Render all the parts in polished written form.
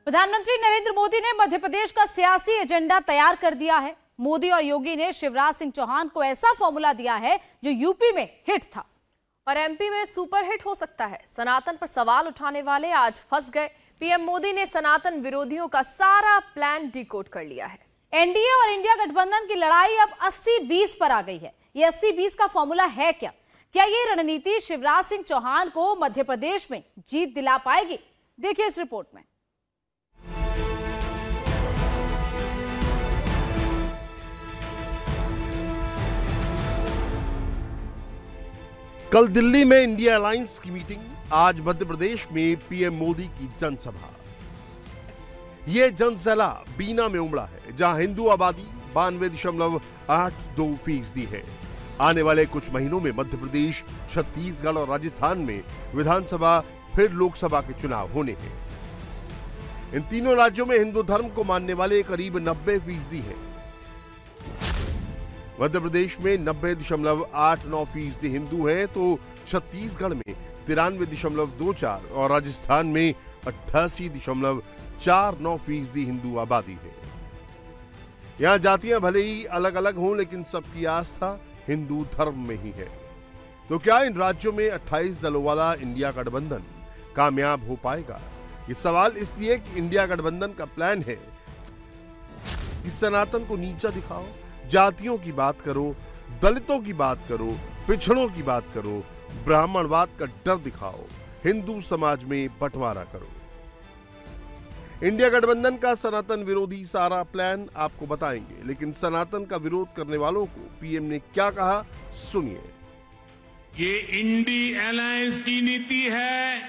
प्रधानमंत्री नरेंद्र मोदी ने मध्य प्रदेश का सियासी एजेंडा तैयार कर दिया है। मोदी और योगी ने शिवराज सिंह चौहान को ऐसा फॉर्मूला दिया है जो यूपी में हिट था और एमपी में सुपर हिट हो सकता है। सनातन पर सवाल उठाने वाले आज फंस गए। पीएम मोदी ने सनातन विरोधियों का सारा प्लान डिकोड कर लिया है। एनडीए और इंडिया गठबंधन की लड़ाई अब 80-20 पर आ गई है। ये 80-20 का फॉर्मूला है क्या? क्या ये रणनीति शिवराज सिंह चौहान को मध्य प्रदेश में जीत दिला पाएगी? देखिए इस रिपोर्ट में। कल दिल्ली में इंडिया अलायंस की मीटिंग, आज मध्य प्रदेश में पीएम मोदी की जनसभा। यह जनसैलाब बीना में उमड़ा है, जहां हिंदू आबादी 92.82% है। आने वाले कुछ महीनों में मध्य प्रदेश, छत्तीसगढ़ और राजस्थान में विधानसभा फिर लोकसभा के चुनाव होने हैं। इन तीनों राज्यों में हिंदू धर्म को मानने वाले करीब 90% हैं। मध्य प्रदेश में 90.89% हिंदू हैं, तो छत्तीसगढ़ में 93.24% और राजस्थान में 88.49% हिंदू आबादी है। यहां जातियां भले ही अलग अलग हों, लेकिन सबकी आस्था हिंदू धर्म में ही है। तो क्या इन राज्यों में 28 दलों वाला इंडिया गठबंधन कामयाब हो पाएगा? ये सवाल इसलिए कि इंडिया गठबंधन का प्लान है कि सनातन को नीचा दिखाओ, जातियों की बात करो, दलितों की बात करो, पिछड़ों की बात करो, ब्राह्मणवाद का डर दिखाओ, हिंदू समाज में बंटवारा करो। इंडिया गठबंधन का सनातन विरोधी सारा प्लान आपको बताएंगे, लेकिन सनातन का विरोध करने वालों को पीएम ने क्या कहा, सुनिए। ये इंडिया अलायंस की नीति है,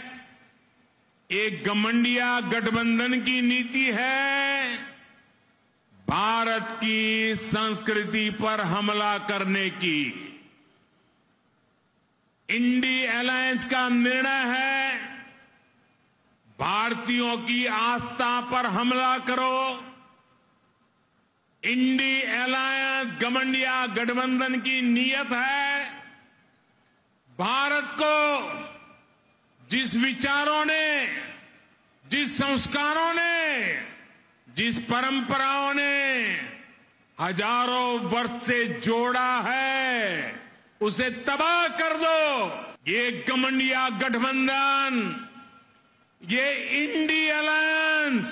एक घमंडिया गठबंधन की नीति है, भारत की संस्कृति पर हमला करने की। इंडिया अलायंस का निर्णय है, भारतीयों की आस्था पर हमला करो। इंडिया अलायंस घमंडिया गठबंधन की नीयत है, भारत को जिस विचारों ने, जिस संस्कारों ने, जिस परंपराओं ने हजारों वर्ष से जोड़ा है, उसे तबाह कर दो। ये घमंडिया गठबंधन, ये इंडिया अलायंस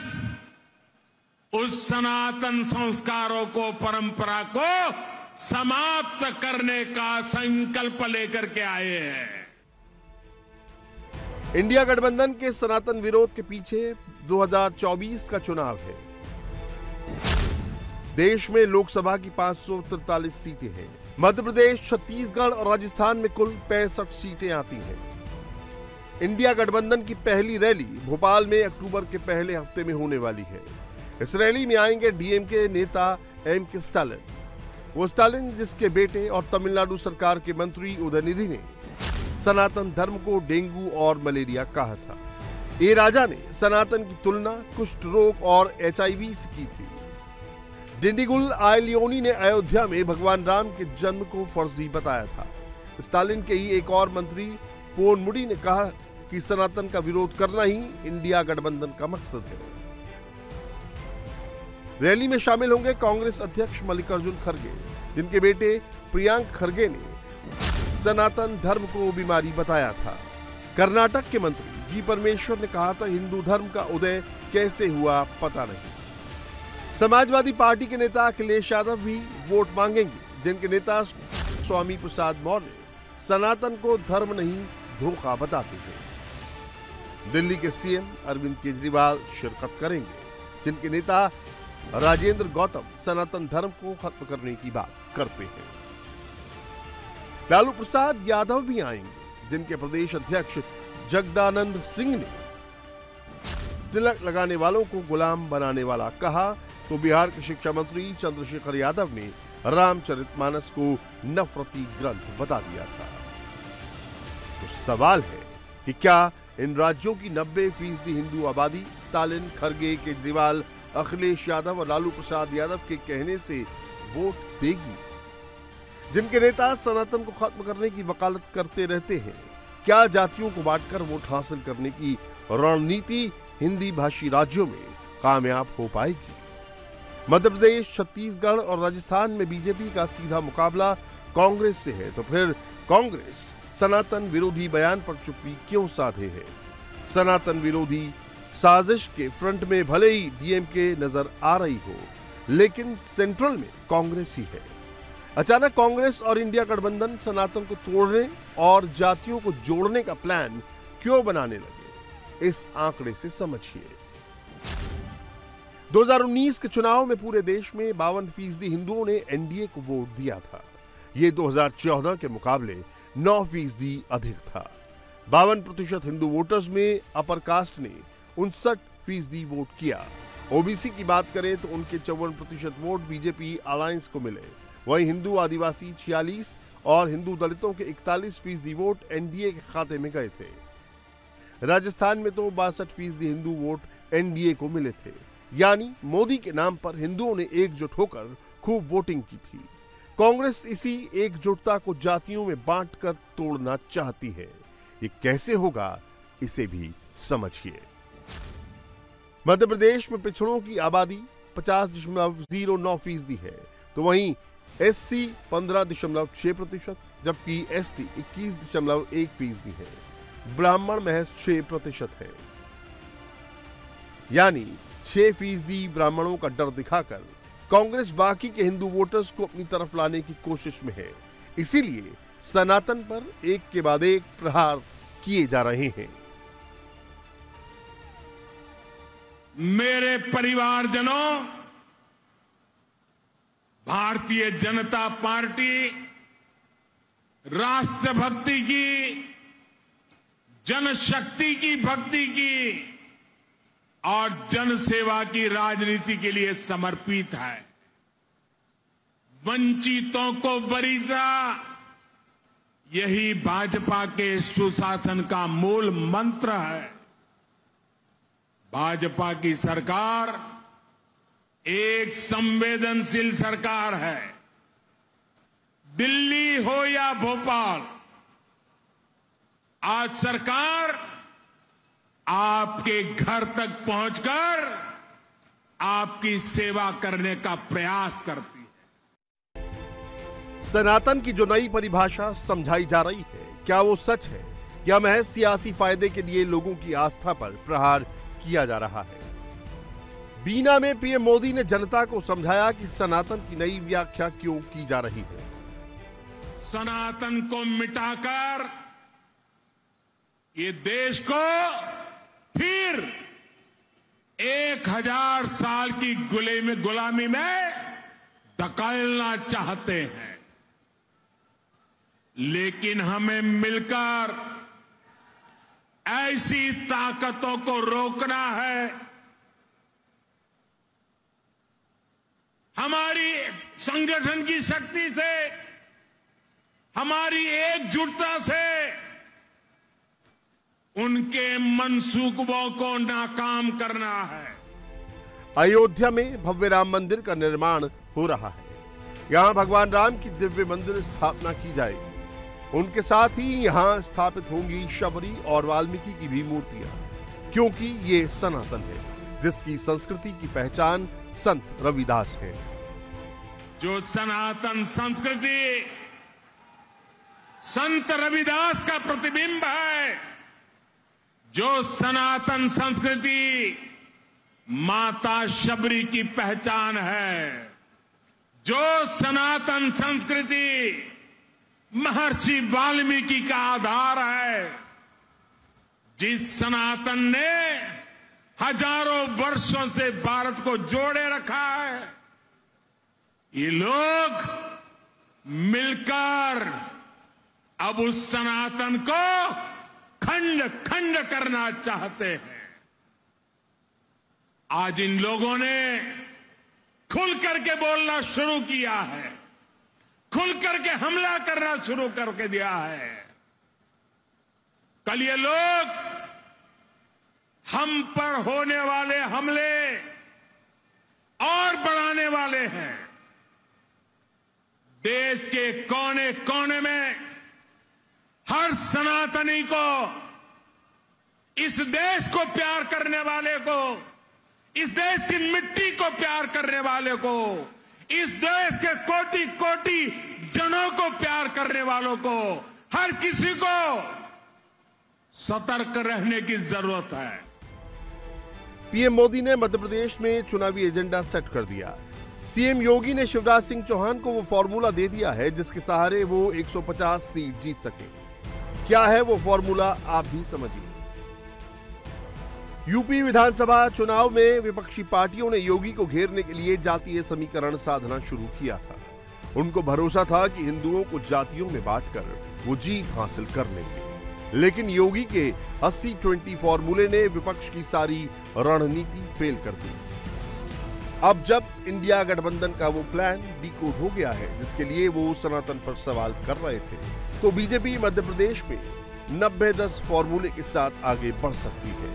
उस सनातन संस्कारों को, परंपरा को समाप्त करने का संकल्प लेकर के आए हैं। इंडिया गठबंधन के सनातन विरोध के पीछे 2024 का चुनाव है। देश में लोकसभा की 543 सीटें हैं। मध्य प्रदेश, छत्तीसगढ़ और राजस्थान में कुल 65 सीटें आती हैं। इंडिया गठबंधन की पहली रैली भोपाल में अक्टूबर के पहले हफ्ते में होने वाली है। इस रैली में आएंगे डीएमके नेता एम.के. स्टालिन, वो स्टालिन जिसके बेटे और तमिलनाडु सरकार के मंत्री उदयनिधि ने सनातन धर्म को डेंगू और मलेरिया कहा था। ए राजा ने सनातन की तुलना कुष्ठ रोग और HIV से की थी। डिंडीगुल आयलियोनी ने अयोध्या में भगवान राम के जन्म को फर्जी बताया था। स्टालिन के ही एक और मंत्री पोनमुडी ने कहा कि सनातन का विरोध करना ही इंडिया गठबंधन का मकसद है। रैली में शामिल होंगे कांग्रेस अध्यक्ष मल्लिकार्जुन खड़गे, जिनके बेटे प्रियांक खड़गे ने सनातन धर्म को बीमारी बताया था। कर्नाटक के मंत्री जी परमेश्वर ने कहा था, हिंदू धर्म का उदय कैसे हुआ पता नहीं। समाजवादी पार्टी के नेता अखिलेश यादव भी वोट मांगेंगे, जिनके नेता स्वामी प्रसाद मौर्य सनातन को धर्म नहीं धोखा बताते हैं। दिल्ली के सीएम अरविंद केजरीवाल शिरकत करेंगे, जिनके नेता राजेंद्र गौतम सनातन धर्म को खत्म करने की बात करते हैं। लालू प्रसाद यादव भी आएंगे, जिनके प्रदेश अध्यक्ष जगदानंद सिंह ने तिलक लगाने वालों को गुलाम बनाने वाला कहा, तो बिहार के शिक्षा मंत्री चंद्रशेखर यादव ने रामचरितमानस को नफरती ग्रंथ बता दिया था। तो सवाल है कि क्या इन राज्यों की 90% हिंदू आबादी स्टालिन, खड़गे, केजरीवाल, अखिलेश यादव और लालू प्रसाद यादव के कहने से वोट देगी? जिनके नेता सनातन को खत्म करने की वकालत करते रहते हैं, क्या जातियों को बांटकर वोट हासिल करने की रणनीति हिंदी भाषी राज्यों में कामयाब हो पाएगी। मध्य प्रदेश, छत्तीसगढ़ और राजस्थान में बीजेपी का सीधा मुकाबला कांग्रेस से है, तो फिर कांग्रेस सनातन विरोधी बयान पर चुप्पी क्यों साधे है? सनातन विरोधी साजिश के फ्रंट में भले ही डीएमके नजर आ रही हो, लेकिन सेंट्रल में कांग्रेस ही है। अचानक कांग्रेस और इंडिया गठबंधन सनातन को तोड़ने और जातियों को जोड़ने का प्लान क्यों बनाने लगे, इस आंकड़े से समझिए। 2019 के चुनाव में पूरे देश में 52% हिंदुओं ने एनडीए को वोट दिया था। ये 2014 के मुकाबले 9% अधिक था। 52% हिंदू वोटर्स में अपर कास्ट ने 59% वोट किया। ओबीसी की बात करें तो उनके 54% वोट बीजेपी अलायंस को मिले। वहीं हिंदू आदिवासी 46 और हिंदू दलितों के 41% वोट एनडीए के खाते में गए थे। राजस्थान में तो 62% हिंदू वोट एनडीए को मिले थे। यानी मोदी के नाम पर हिंदुओं ने एकजुट होकर खूब वोटिंग की थी। कांग्रेस इसी एकजुटता को जातियों में बांटकर तोड़ना चाहती है। ये कैसे होगा, इसे भी समझिए। मध्य प्रदेश में पिछड़ों की आबादी 50.09% है, तो वहीं एससी 15.6%, जबकि एसटी 21.1% है। ब्राह्मण महज 6% है। यानी 6% ब्राह्मणों का डर दिखाकर कांग्रेस बाकी के हिंदू वोटर्स को अपनी तरफ लाने की कोशिश में है। इसीलिए सनातन पर एक के बाद एक प्रहार किए जा रहे हैं। मेरे परिवारजनों, भारतीय जनता पार्टी राष्ट्रभक्ति की, जनशक्ति की भक्ति की और जनसेवा की राजनीति के लिए समर्पित है। वंचितों को वरीयता, यही भाजपा के सुशासन का मूल मंत्र है। भाजपा की सरकार एक संवेदनशील सरकार है। दिल्ली हो या भोपाल, आज सरकार आपके घर तक पहुंचकर आपकी सेवा करने का प्रयास करती है। सनातन की जो नई परिभाषा समझाई जा रही है, क्या वो सच है या महज सियासी फायदे के लिए लोगों की आस्था पर प्रहार किया जा रहा है? बीना में पीएम मोदी ने जनता को समझाया कि सनातन की नई व्याख्या क्यों की जा रही है। सनातन को मिटाकर ये देश को फिर 1000 साल की गुलामी में धकेलना चाहते हैं। लेकिन हमें मिलकर ऐसी ताकतों को रोकना है। हमारी संगठन की शक्ति से, हमारी एकजुटता से उनके मंसूबों को नाकाम करना है। अयोध्या में भव्य राम मंदिर का निर्माण हो रहा है। यहां भगवान राम की दिव्य मंदिर स्थापना की जाएगी। उनके साथ ही यहां स्थापित होंगी शबरी और वाल्मीकि की भी मूर्तियां, क्योंकि ये सनातन है, जिसकी संस्कृति की पहचान संत रविदास है। जो सनातन संस्कृति संत रविदास का प्रतिबिंब है, जो सनातन संस्कृति माता शबरी की पहचान है, जो सनातन संस्कृति महर्षि वाल्मीकि का आधार है, जिस सनातन ने हजारों वर्षों से भारत को जोड़े रखा है, ये लोग मिलकर अब उस सनातन को खंड खंड करना चाहते हैं। आज इन लोगों ने खुल करके बोलना शुरू किया है, खुल करके हमला करना शुरू करके दिया है। कल ये लोग हम पर होने वाले हमले और बढ़ाने वाले हैं। देश के कोने कोने में हर सनातनी को, इस देश को प्यार करने वाले को, इस देश की मिट्टी को प्यार करने वाले को, इस देश के कोटि कोटि जनों को प्यार करने वालों को, हर किसी को सतर्क रहने की जरूरत है। पीएम मोदी ने मध्य प्रदेश में चुनावी एजेंडा सेट कर दिया। सीएम योगी ने शिवराज सिंह चौहान को वो फॉर्मूला दे दिया है जिसके सहारे वो 150 सीट जीत सके। क्या है वो फॉर्मूला, आप भी समझिए। यूपी विधानसभा चुनाव में विपक्षी पार्टियों ने योगी को घेरने के लिए जातीय समीकरण साधना शुरू किया था। उनको भरोसा था कि हिंदुओं को जातियों में बांटकर वो जीत हासिल कर लेंगे, लेकिन योगी के 80-20 फॉर्मूले ने विपक्ष की सारी रणनीति फेल कर दी। अब जब इंडिया गठबंधन का वो प्लान डिकोड हो गया है जिसके लिए वो सनातन पर सवाल कर रहे थे, तो बीजेपी मध्य प्रदेश में 90-10 फॉर्मूले के साथ आगे बढ़ सकती है।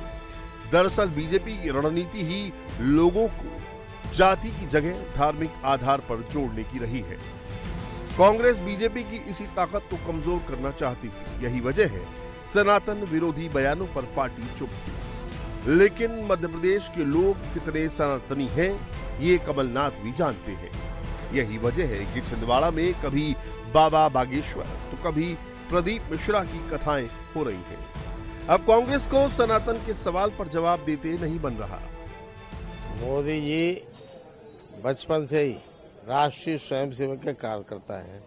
दरअसल बीजेपी की रणनीति ही लोगों को जाति की जगह धार्मिक आधार पर जोड़ने की रही है। कांग्रेस बीजेपी की इसी ताकत को कमजोर करना चाहती थी। यही वजह है सनातन विरोधी बयानों पर पार्टी चुप थी। लेकिन मध्य प्रदेश के लोग कितने सनातनी हैं, ये कमलनाथ भी जानते हैं। यही वजह है कि छिंदवाड़ा में कभी बाबा बागेश्वर तो कभी प्रदीप मिश्रा की कथाएं हो रही हैं। अब कांग्रेस को सनातन के सवाल पर जवाब देते नहीं बन रहा। मोदी जी बचपन से ही राष्ट्रीय स्वयंसेवक के कार्यकर्ता हैं।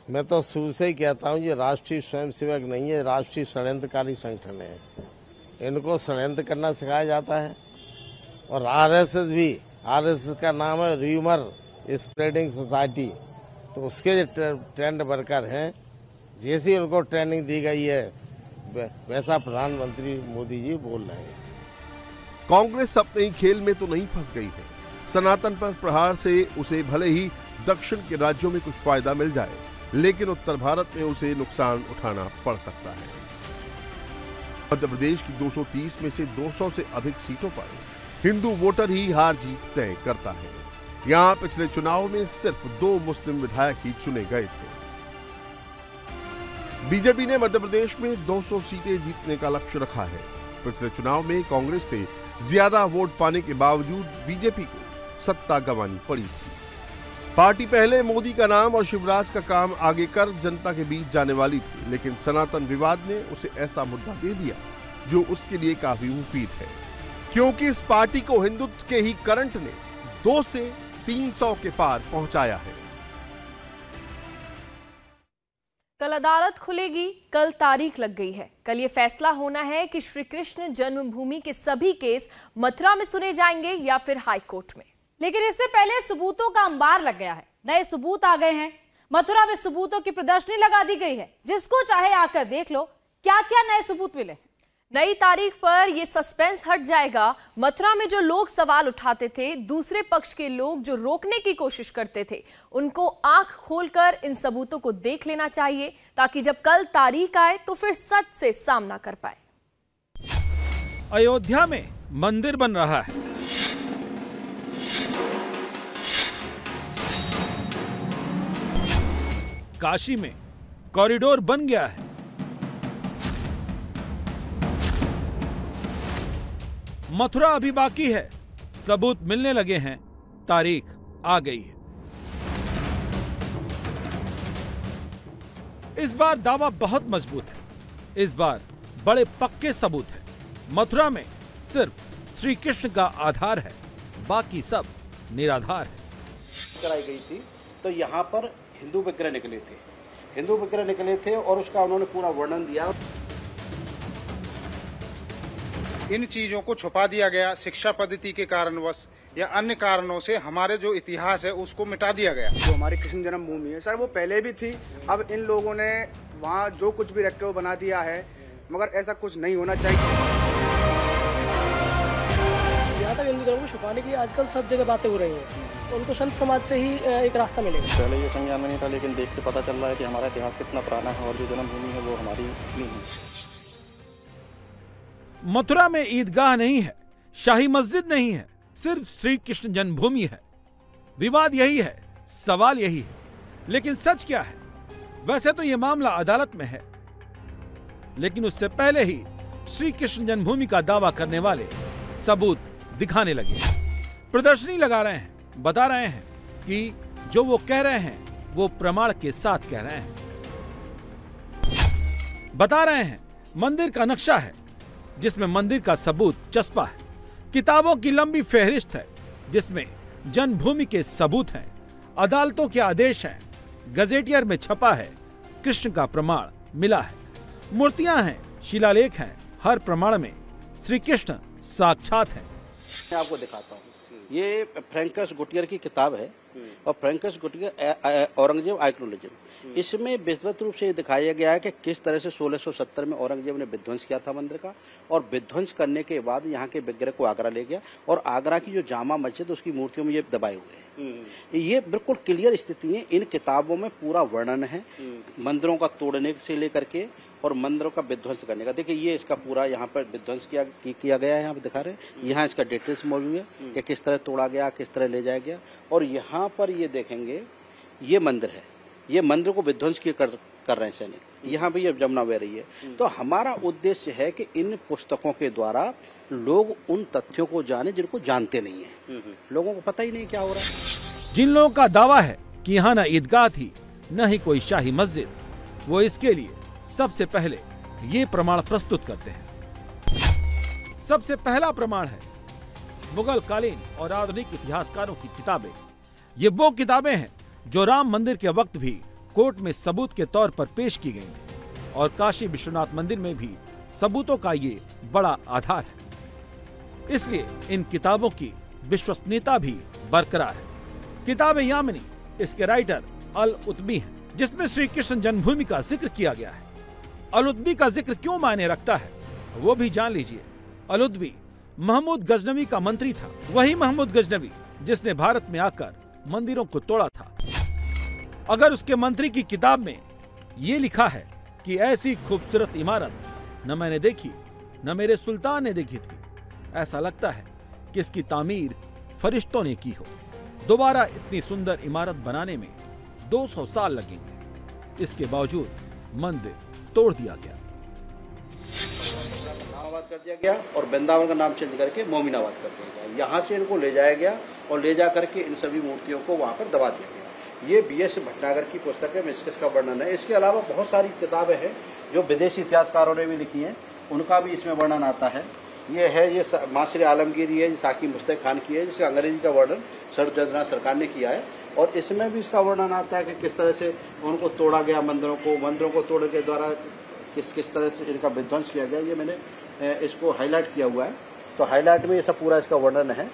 मैं तो शुरू से ही कहता हूं ये राष्ट्रीय स्वयंसेवक नहीं है, राष्ट्रीय षड्यंत्रकारी संगठन है। इनको षड्यंत्र करना सिखाया जाता है। और आरएसएस भी, आरएसएस का नाम है र्यूमर स्प्रेडिंग सोसाइटी, तो उसके ट्रेंड वर्कर हैं। जैसी उनको ट्रेनिंग दी गई है वैसा प्रधानमंत्री मोदी जी बोल रहे हैं। कांग्रेस अपने ही खेल में तो नहीं फंस गई है। सनातन पर प्रहार से उसे भले ही दक्षिण के राज्यों में कुछ फायदा मिल जाए, लेकिन उत्तर भारत में उसे नुकसान उठाना पड़ सकता है। मध्य प्रदेश की 230 में से 200 से अधिक सीटों पर हिंदू वोटर ही हार जीत तय करता है। यहाँ पिछले चुनाव में सिर्फ 2 मुस्लिम विधायक ही चुने गए थे। बीजेपी ने मध्य प्रदेश में 200 सीटें जीतने का लक्ष्य रखा है। पिछले चुनाव में कांग्रेस से ज्यादा वोट पाने के बावजूद बीजेपी को सत्ता गंवानी पड़ी थी। पार्टी पहले मोदी का नाम और शिवराज का काम आगे कर जनता के बीच जाने वाली थी, लेकिन सनातन विवाद ने उसे ऐसा मुद्दा दे दिया जो उसके लिए काफी मुफीद है, क्योंकि इस पार्टी को हिंदुत्व के ही करंट ने 2 से 300 के पार पहुंचाया है। कल अदालत खुलेगी, कल तारीख लग गई है। कल ये फैसला होना है कि श्री कृष्ण जन्मभूमि के सभी केस मथुरा में सुने जाएंगे या फिर हाई कोर्ट में। लेकिन इससे पहले सबूतों का अंबार लग गया है। नए सबूत आ गए हैं। मथुरा में सबूतों की प्रदर्शनी लगा दी गई है। जिसको चाहे आकर देख लो क्या क्या नए सबूत मिले। नई तारीख पर यह सस्पेंस हट जाएगा। मथुरा में जो लोग सवाल उठाते थे, दूसरे पक्ष के लोग जो रोकने की कोशिश करते थे, उनको आंख खोलकर इन सबूतों को देख लेना चाहिए, ताकि जब कल तारीख आए तो फिर सच से सामना कर पाए। अयोध्या में मंदिर बन रहा है। काशी में कॉरिडोर बन गया है। मथुरा अभी बाकी है। सबूत मिलने लगे हैं, तारीख आ गई है। इस बार दावा बहुत मजबूत है। इस बार बड़े पक्के सबूत हैं। मथुरा में सिर्फ श्री कृष्ण का आधार है, बाकी सब निराधार है। कराई गई थी तो यहाँ पर हिंदू विग्रह निकले थे। हिंदू विग्रह निकले थे और उसका उन्होंने पूरा वर्णन दिया। इन चीजों को छुपा दिया गया शिक्षा पद्धति के कारणवश या अन्य कारणों से। हमारे जो इतिहास है उसको मिटा दिया गया। जो हमारी कृष्ण जन्मभूमि है सर, वो पहले भी थी। अब इन लोगों ने वहाँ जो कुछ भी रख के वो बना दिया है, मगर ऐसा कुछ नहीं होना चाहिए। यहाँ तक हिंदू धर्म को छुपाने की आजकल सब जगह बातें हो रही हैं। उनको संत समाज से ही एक रास्ता मिलेगा। पहले ये संज्ञान में नहीं था, लेकिन देख के पता चल रहा है कि हमारा इतिहास कितना पुराना है और जो जन्मभूमि है वो हमारी नहीं है। मथुरा में ईदगाह नहीं है, शाही मस्जिद नहीं है, सिर्फ श्री कृष्ण जन्मभूमि है। विवाद यही है, सवाल यही है, लेकिन सच क्या है? वैसे तो यह मामला अदालत में है, लेकिन उससे पहले ही श्री कृष्ण जन्मभूमि का दावा करने वाले सबूत दिखाने लगे। प्रदर्शनी लगा रहे हैं, बता रहे हैं कि जो वो कह रहे हैं वो प्रमाण के साथ कह रहे हैं। बता रहे हैं मंदिर का नक्शा है जिसमें मंदिर का सबूत चस्पा है। किताबों की लंबी फहरिस्त है जिसमें जन्मभूमि के सबूत हैं, अदालतों के आदेश हैं, गजेटियर में छपा है, कृष्ण का प्रमाण मिला है, मूर्तियां हैं, शिलालेख हैं, हर प्रमाण में श्री कृष्ण साक्षात हैं। मैं आपको दिखाता हूँ, ये फ्रैंकस गुटियर की किताब है और फ्रैंकस गुटियर औरंगजेब आइक्नोलॉजी, इसमें विस्तृत रूप से ये दिखाया गया है कि किस तरह से 1670 में औरंगजेब ने विध्वंस किया था मंदिर का, और विध्वंस करने के बाद यहाँ के विग्रह को आगरा ले गया और आगरा की जो जामा मस्जिद उसकी मूर्तियों में ये दबाए हुए हैं। ये बिल्कुल क्लियर स्थिति है, इन किताबों में पूरा वर्णन है मंदिरों का तोड़ने से लेकर के और मंदिरों का विध्वंस करने का। देखिए ये इसका पूरा यहाँ पर विध्वंस किया गया है, यहाँ पे दिखा रहे हैं, यहाँ इसका डिटेल्स मौजूद है कि किस तरह तोड़ा गया, किस तरह ले जाया गया। और यहाँ पर ये देखेंगे ये मंदिर है, ये मंदिर को विध्वंस कर रहे हैं सैनिक, यहाँ भी ये जमुना बह रही है। तो हमारा उद्देश्य है कि इन पुस्तकों के द्वारा लोग उन तथ्यों को जाने जिनको जानते नहीं है, लोगों को पता ही नहीं क्या हो रहा है। जिन लोगों का दावा है कि यहाँ न ईदगाह थी न ही कोई शाही मस्जिद, वो इसके लिए सबसे पहले ये प्रमाण प्रस्तुत करते हैं। सबसे पहला प्रमाण है मुगल कालीन और आधुनिक इतिहासकारों की किताबें। ये वो किताबें हैं जो राम मंदिर के वक्त भी कोर्ट में सबूत के तौर पर पेश की गई और काशी विश्वनाथ मंदिर में भी सबूतों का ये बड़ा आधार है। इसलिए इन किताबों की विश्वसनीयता भी बरकरार है। किताब यामिनी इसके राइटर अल उतबी हैं, जिसमें श्री कृष्ण जन्मभूमि का जिक्र किया गया है। अल उतबी का जिक्र क्यों मायने रखता है वो भी जान लीजिए। अल उतबी महमूद गजनवी का मंत्री था, वही महमूद गजनवी जिसने भारत में आकर मंदिरों को तोड़ा था। अगर उसके मंत्री की किताब में ये लिखा है कि ऐसी खूबसूरत इमारत न मैंने देखी न मेरे सुल्तान ने देखी थी, ऐसा लगता है कि इसकी तामीर फरिश्तों ने की हो। दोबारा इतनी सुंदर इमारत बनाने में 200 साल लगेंगे। इसके बावजूद मंदिर तोड़ दिया गया, नामाबाद कर दिया गया और वृंदावन का नाम चेंज करके मोमिनाबाद कर दिया गया। यहाँ से इनको ले जाया गया और ले जा करके इन सभी मूर्तियों को वहाँ पर दबा दिया गया। ये बीएस भटनागर की पुस्तक है, इसका वर्णन है। इसके अलावा बहुत सारी किताबें हैं जो विदेशी इतिहासकारों ने भी लिखी हैं, उनका भी इसमें वर्णन आता है। ये है, ये मासरे आलमगीरी है, साकी मुस्तक खान की है, जिसका अंग्रेजी का वर्णन सर चंद्रनाथ सरकार ने किया है। और इसमें भी इसका वर्णन आता है कि किस तरह से उनको तोड़ा गया, मंदिरों को तोड़ने के द्वारा किस तरह से इनका विध्वंस किया गया। ये मैंने इसको हाईलाइट किया हुआ है, तो हाईलाइट में ये सब पूरा इसका वर्णन है।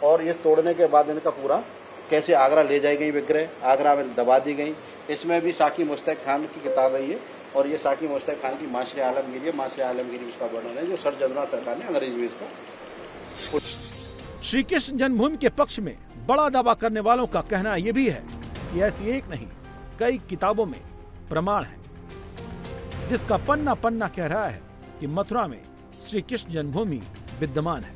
और ये तोड़ने के बाद इनका पूरा कैसे आगरा ले जाई गई विग्रह, आगरा में दबा दी गई। इसमें भी साकी मुस्तक खान की किताब है ये, और ये साकी मुस्तक खान की मासरे आलमगीरी है। मासरे आलमगीरी उसका वर्णन है जो सर चंद्रनाथ सरकार ने अंग्रेजी में इसको। श्री कृष्ण जन्मभूमि के पक्ष में बड़ा दावा करने वालों का कहना यह भी है कि ऐसी एक नहीं कई किताबों में प्रमाण है जिसका पन्ना पन्ना कह रहा है कि मथुरा में श्री कृष्ण जन्मभूमि विद्यमान है।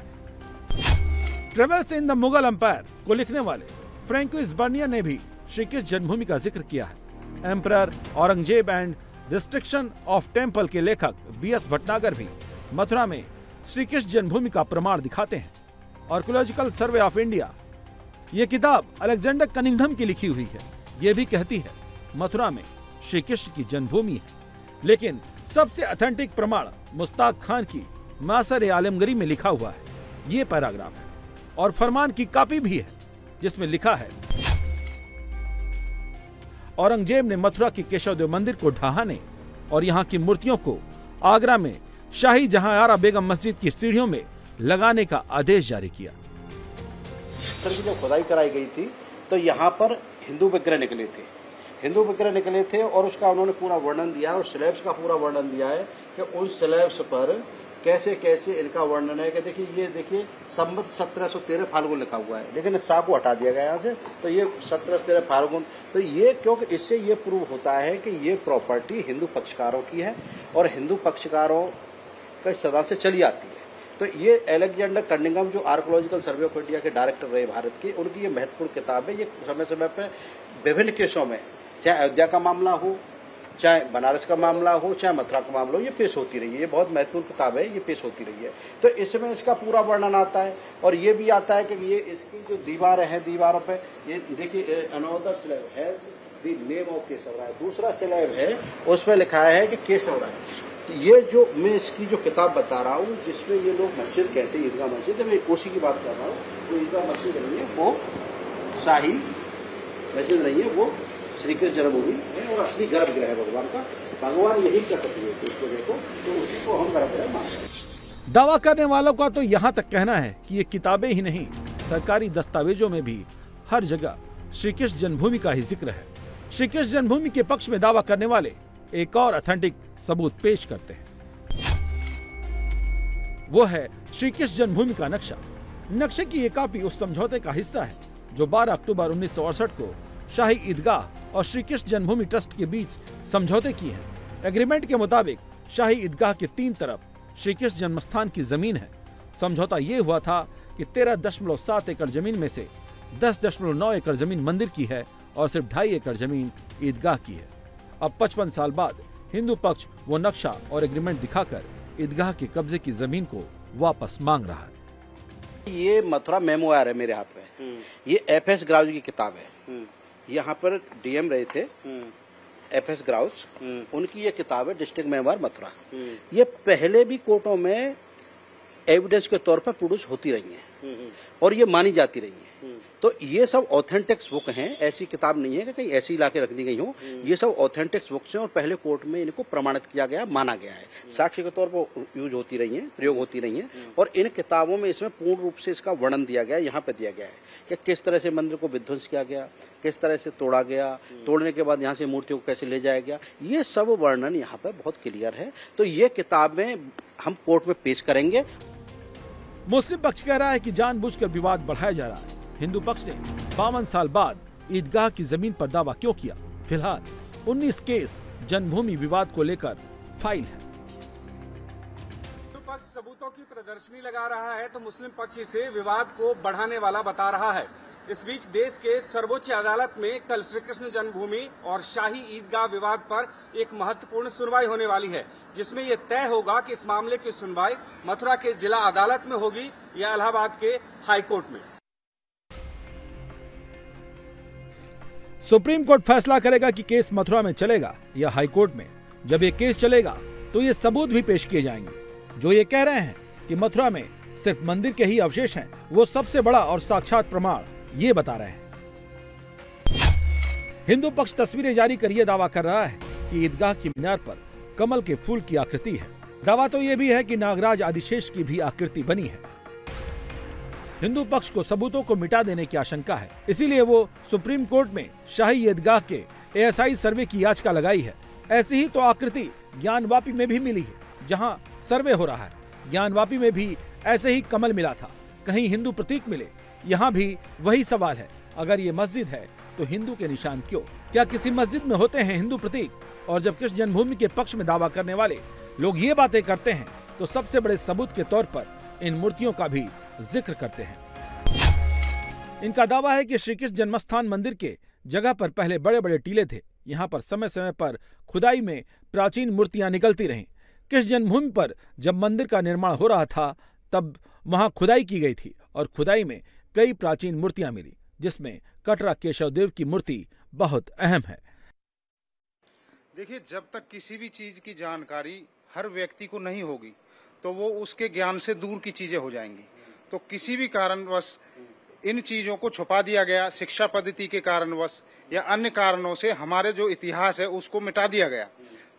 Travels in the Mughal empire को लिखने वाले फ्रैंकोइस बर्नियर ने भी श्री कृष्ण जन्मभूमि का जिक्र किया है। Emperor Aurangzeb and destruction of temple के लेखक बीएस भटनागर भी मथुरा में श्री कृष्ण जन्मभूमि का प्रमाण दिखाते हैं। आर्कियोलॉजिकल सर्वे ऑफ इंडिया, ये किताब अलेक्जेंडर कनिंघम की लिखी हुई है, ये भी कहती है मथुरा में श्री कृष्ण की जन्मभूमि है। लेकिन सबसे ऑथेंटिक प्रमाण मुश्ताक खान की मासर आलमगीरी में लिखा हुआ है। ये पैराग्राफ है और फरमान की कॉपी भी है जिसमें लिखा है, औरंगजेब ने मथुरा के केशवदेव मंदिर को ढहाने और यहाँ की मूर्तियों को आगरा में शाही जहांआरा बेगम मस्जिद की सीढ़ियों में लगाने का आदेश जारी किया। सर की जब खुदाई कराई गई थी तो यहाँ पर हिंदू विग्रह निकले थे और उसका उन्होंने पूरा वर्णन दिया और स्लैब्स का पूरा वर्णन दिया है कि उन स्लैब्स पर कैसे कैसे इनका वर्णन है। कि देखिए संवत 1713 फाल्गुन लिखा हुआ है, लेकिन इस सा को हटा दिया गया यहाँ से, तो ये 1713 फाल्गुन। तो ये क्योंकि इससे ये प्रूव होता है कि ये प्रॉपर्टी हिंदू पक्षकारों की है और हिंदू पक्षकारों का सदा से चली आती है। तो ये अलेक्जेंडर कनिंघम जो आर्कियोलॉजिकल सर्वे ऑफ इंडिया के डायरेक्टर रहे भारत के, उनकी ये महत्वपूर्ण किताब है। ये समय समय पर विभिन्न केसों में, चाहे अयोध्या का मामला हो, चाहे बनारस का मामला हो चाहे मथुरा का मामला हो, ये पेश होती रही है। ये बहुत महत्वपूर्ण किताब है, ये पेश होती रही है। तो इसमें इसका पूरा वर्णन आता है और ये भी आता है कि ये इसकी जो दीवारें हैं, दीवारों पे ये देखिए अनोदर स्लैब है द नेम ऑफ केशव राय, दूसरा स्लैब है उसमें लिखा है कि केशव राय। तो ये जो मैं इसकी जो किताब बता रहा हूँ जिसमें ये लोग मस्जिद कहते हैं, ईदगाह मस्जिद, मैं कोसी की बात कर रहा हूँ, वो ईदगाह मस्जिद नहीं है, वो शाही मस्जिद नहीं है, वो श्री कृष्ण जन्मभूमि है और असली गर्भगृह है भगवान का। भगवान यही करते हैं, उसको देखो तो उसी को हम गर्भगृह मानते हैं। दावा करने वालों का तो यहाँ तक कहना है कि ये किताबें ही नहीं, सरकारी दस्तावेजों में भी हर जगह श्री कृष्ण जन्मभूमि का ही जिक्र है। श्री कृष्ण जन्मभूमि के पक्ष में दावा करने वाले एक और ऑथेंटिक सबूत पेश करते हैं। वो है श्री कृष्ण जन्मभूमि का नक्शा। नक्शे की ये कॉपी उस समझौते का हिस्सा है जो 12 अक्टूबर 1968 को शाही ईदगाह और श्री कृष्ण जन्मभूमि ट्रस्ट के बीच समझौते की है। एग्रीमेंट के मुताबिक शाही ईदगाह के 3 तरफ श्री कृष्ण जन्मस्थान की जमीन है। समझौता ये हुआ था कि 13.7 एकड़ जमीन में से 10.9 एकड़ जमीन मंदिर की है और सिर्फ 2.5 एकड़ जमीन ईदगाह की है। अब 55 साल बाद हिंदू पक्ष वो नक्शा और एग्रीमेंट दिखाकर ईदगाह के कब्जे की जमीन को वापस मांग रहा है। ये मथुरा मेमोयर है मेरे हाथ में, ये एफएस ग्राउज की किताब है। यहाँ पर डीएम रहे थे एफएस ग्राउज, उनकी ये किताब है डिस्ट्रिक्ट मेमोयर मथुरा। ये पहले भी कोर्टों में एविडेंस के तौर पर प्रोड्यूस होती रही है और ये मानी जाती रही है। तो ये सब ऑथेंटिक बुक हैं, ऐसी किताब नहीं है कि कहीं ऐसी इलाके रख दी गई हो। ये सब ऑथेंटिक बुक्स हैं और पहले कोर्ट में इनको प्रमाणित किया गया, माना गया है, साक्ष्य के तौर पर यूज होती रही है, प्रयोग होती रही है। और इन किताबों में इसमें पूर्ण रूप से इसका वर्णन दिया गया है। यहाँ पे दिया गया है कि किस तरह से मंदिर को विध्वंस किया गया, किस तरह से तोड़ा गया, तोड़ने के बाद यहाँ से मूर्तियों को कैसे ले जाया गया, ये सब वर्णन यहाँ पे बहुत क्लियर है। तो ये किताबें हम कोर्ट में पेश करेंगे। मुस्लिम पक्ष कह रहा है कि जानबूझकर विवाद बढ़ाया जा रहा है। हिंदू पक्ष ने 52 साल बाद ईदगाह की जमीन पर दावा क्यों किया? फिलहाल 19 केस जन्मभूमि विवाद को लेकर फाइल है। हिंदू पक्ष सबूतों की प्रदर्शनी लगा रहा है तो मुस्लिम पक्ष इसे विवाद को बढ़ाने वाला बता रहा है। इस बीच देश के सर्वोच्च अदालत में कल श्री कृष्ण जन्मभूमि और शाही ईदगाह विवाद पर एक महत्वपूर्ण सुनवाई होने वाली है, जिसमें यह तय होगा कि इस मामले की सुनवाई मथुरा के जिला अदालत में होगी या इलाहाबाद के हाई कोर्ट में। सुप्रीम कोर्ट फैसला करेगा कि केस मथुरा में चलेगा या हाई कोर्ट में। जब ये केस चलेगा तो ये सबूत भी पेश किए जाएंगे। जो ये कह रहे हैं कि मथुरा में सिर्फ मंदिर के ही अवशेष हैं, वो सबसे बड़ा और साक्षात प्रमाण ये बता रहे हैं। हिंदू पक्ष तस्वीरें जारी कर यह दावा कर रहा है कि ईदगाह की मीनार पर कमल के फूल की आकृति है। दावा तो यह भी है कि नागराज आदिशेष की भी आकृति बनी है। हिंदू पक्ष को सबूतों को मिटा देने की आशंका है, इसीलिए वो सुप्रीम कोर्ट में शाही ईदगाह के एएसआई सर्वे की याचिका लगाई है। ऐसी ही तो आकृति ज्ञानवापी में भी मिली है, जहां सर्वे हो रहा है। ज्ञानवापी में भी ऐसे ही कमल मिला था, कहीं हिंदू प्रतीक मिले। यहाँ भी वही सवाल है, अगर ये मस्जिद है तो हिंदू के निशान क्यों? क्या किसी मस्जिद में होते हैं हिंदू प्रतीक? और जब कृष्ण जन्मभूमि के पक्ष में दावा करने वाले लोग ये बातें करते हैं तो सबसे बड़े सबूत के तौर पर इन मूर्तियों का भी जिक्र करते हैं। इनका दावा है कि श्री कृष्ण जन्मस्थान मंदिर के जगह पर पहले बड़े बड़े टीले थे। यहाँ पर समय समय पर खुदाई में प्राचीन मूर्तियां निकलती रहीं। कृष्ण जन्मभूमि पर जब मंदिर का निर्माण हो रहा था तब वहां खुदाई की गई थी और खुदाई में कई प्राचीन मूर्तियां मिली, जिसमें कटरा केशव देव की मूर्ति बहुत अहम है। देखिए, जब तक किसी भी चीज की जानकारी हर व्यक्ति को नहीं होगी तो वो उसके ज्ञान से दूर की चीजें हो जाएंगी। तो किसी भी कारणवश इन चीजों को छुपा दिया गया, शिक्षा पद्धति के कारणवश या अन्य कारणों से हमारे जो इतिहास है उसको मिटा दिया गया।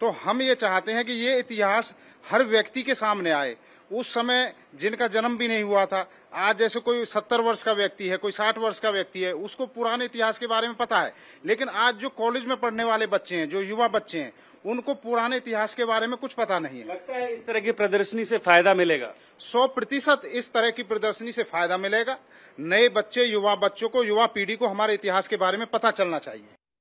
तो हम ये चाहते हैं कि ये इतिहास हर व्यक्ति के सामने आए। उस समय जिनका जन्म भी नहीं हुआ था, आज जैसे कोई 70 वर्ष का व्यक्ति है, कोई 60 वर्ष का व्यक्ति है, उसको पुराने इतिहास के बारे में पता है। लेकिन आज जो कॉलेज में पढ़ने वाले बच्चे हैं, जो युवा बच्चे हैं, उनको पुराने इतिहास के बारे में कुछ पता नहीं है। लगता है इस तरह की प्रदर्शनी से फायदा मिलेगा? 100% इस तरह की प्रदर्शनी से फायदा मिलेगा। नए बच्चे, युवा बच्चों को, युवा पीढ़ी को हमारे इतिहास के बारे में पता चलना चाहिए।